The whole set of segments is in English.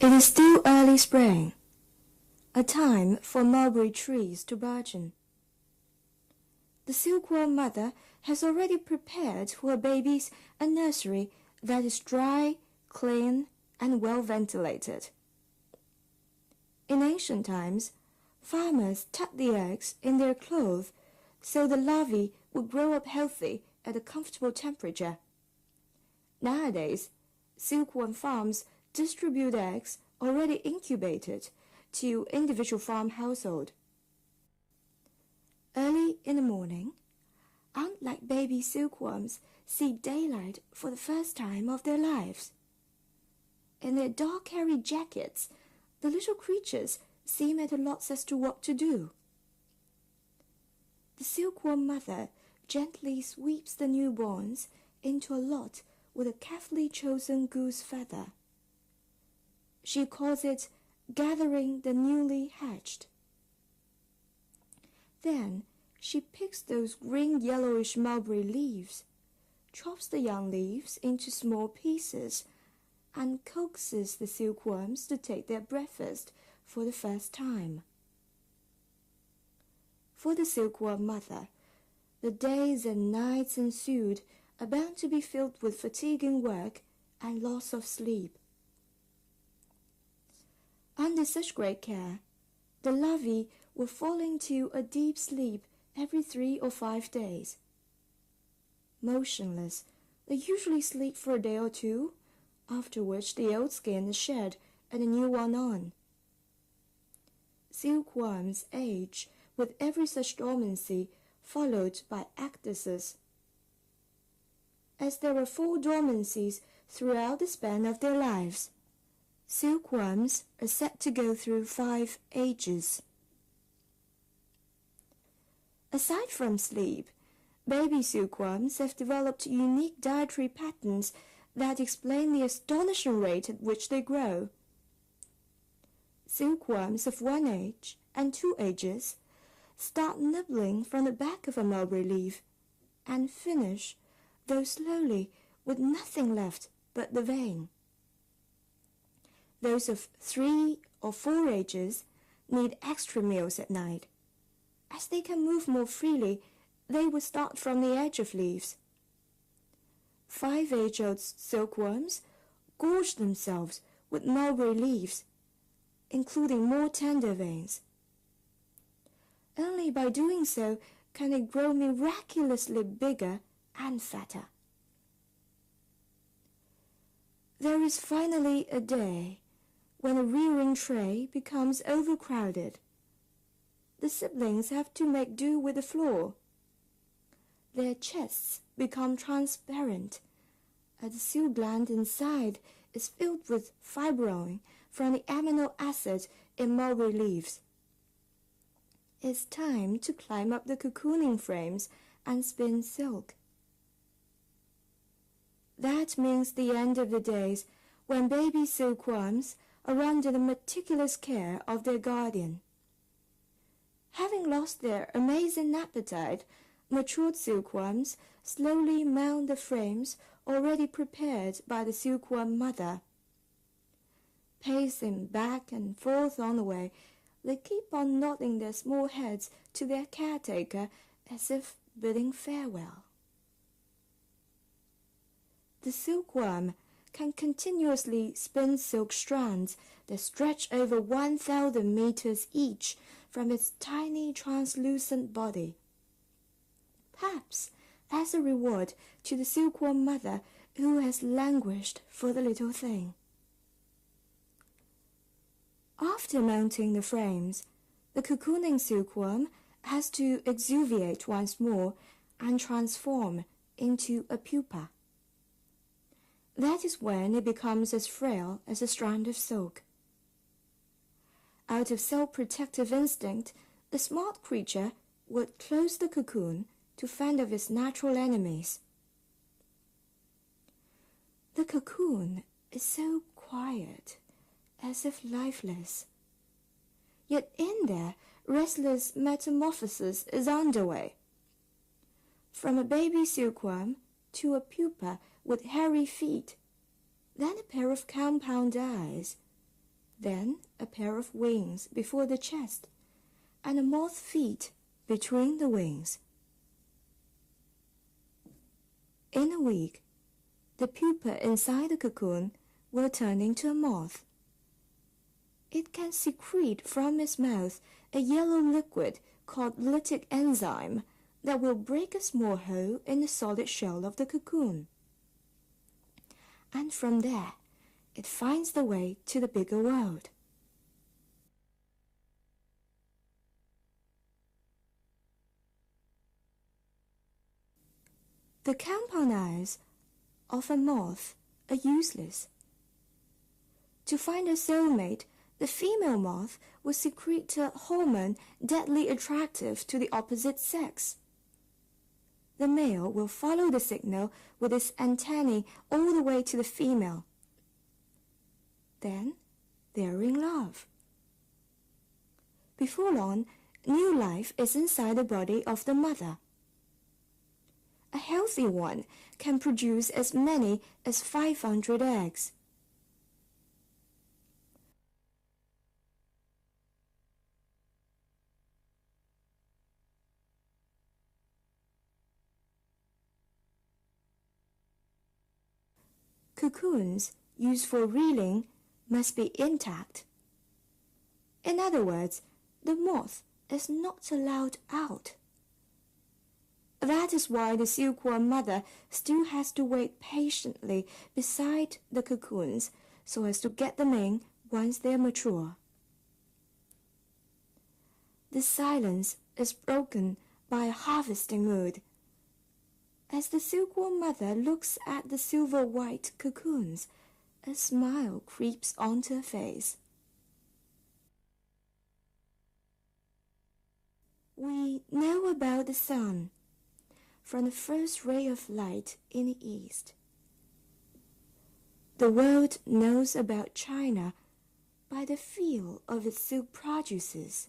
It is still early spring, a time for mulberry trees to burgeon. The silkworm mother has already prepared for her babies a nursery that is dry, clean, and well ventilated. In ancient times, farmers tucked the eggs in their clothes so the larvae would grow up healthy at a comfortable temperature. Nowadays, silkworm farms distribute eggs already incubated to individual farm household. Early in the morning, ant-like baby silkworms see daylight for the first time of their lives. In their dark hairy jackets, the little creatures seem at a loss as to what to do. The silkworm mother gently sweeps the newborns into a lot with a carefully chosen goose feather. She calls it gathering the newly hatched. Then she picks those green yellowish mulberry leaves, chops the young leaves into small pieces, and coaxes the silkworms to take their breakfast for the first time. For the silkworm mother, the days and nights ensued are bound to be filled with fatiguing work and loss of sleep. Under such great care, the larvae will fall into a deep sleep every 3 or 5 days. Motionless, they usually sleep for a day or two, after which the old skin is shed and a new one on. Silkworms age with every such dormancy, followed by ecdysis. As there are 4 dormancies throughout the span of their lives, silkworms are said to go through 5 ages. Aside from sleep, baby silkworms have developed unique dietary patterns that explain the astonishing rate at which they grow. Silkworms of 1 age and 2 ages start nibbling from the back of a mulberry leaf and finish, though slowly, with nothing left but the vein. Those of 3 or 4 ages need extra meals at night. As they can move more freely, they will start from the edge of leaves. 5-age-old silkworms gorge themselves with mulberry leaves, including more tender veins. Only by doing so can they grow miraculously bigger and fatter. There is finally a day when a rearing tray becomes overcrowded. The siblings have to make do with the floor. Their chests become transparent, and the silk gland inside is filled with fibrin from the amino acid in mulberry leaves. It's time to climb up the cocooning frames and spin silk. That means the end of the days when baby silkworms are under the meticulous care of their guardian. Having lost their amazing appetite, matured silkworms slowly mount the frames already prepared by the silkworm mother. Pacing back and forth on the way, they keep on nodding their small heads to their caretaker as if bidding farewell. The silkworm can continuously spin silk strands that stretch over 1,000 meters each from its tiny translucent body. Perhaps as a reward to the silkworm mother who has languished for the little thing. After mounting the frames, the cocooning silkworm has to exuviate once more and transform into a pupa. That is when it becomes as frail as a strand of silk. Out of self-protective instinct, the smart creature would close the cocoon to fend off its natural enemies. The cocoon is so quiet, as if lifeless. Yet in there, restless metamorphosis is underway. From a baby silkworm to a pupa with hairy feet, then a pair of compound eyes, then a pair of wings before the chest, and a moth feet between the wings. In a week, the pupa inside the cocoon will turn into a moth. It can secrete from its mouth a yellow liquid called lytic enzyme that will break a small hole in the solid shell of the cocoon. And from there, it finds the way to the bigger world. The compound eyes of a moth are useless. To find a soulmate, the female moth will secrete a hormone deadly attractive to the opposite sex. The male will follow the signal with its antennae all the way to the female. Then they are in love. Before long, new life is inside the body of the mother. A healthy one can produce as many as 500 eggs. Cocoons used for reeling must be intact. In other words, the moth is not allowed out. That is why the silkworm mother still has to wait patiently beside the cocoons so as to get them in once they are mature. The silence is broken by a harvesting mood. As the silkworm mother looks at the silver-white cocoons, a smile creeps onto her face. We know about the sun from the first ray of light in the east. The world knows about China by the feel of its silk produces.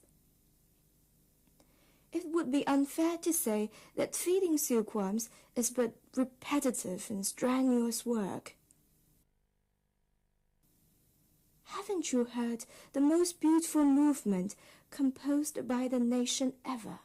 It would be unfair to say that feeding silkworms is but repetitive and strenuous work. Haven't you heard the most beautiful movement composed by the nation ever?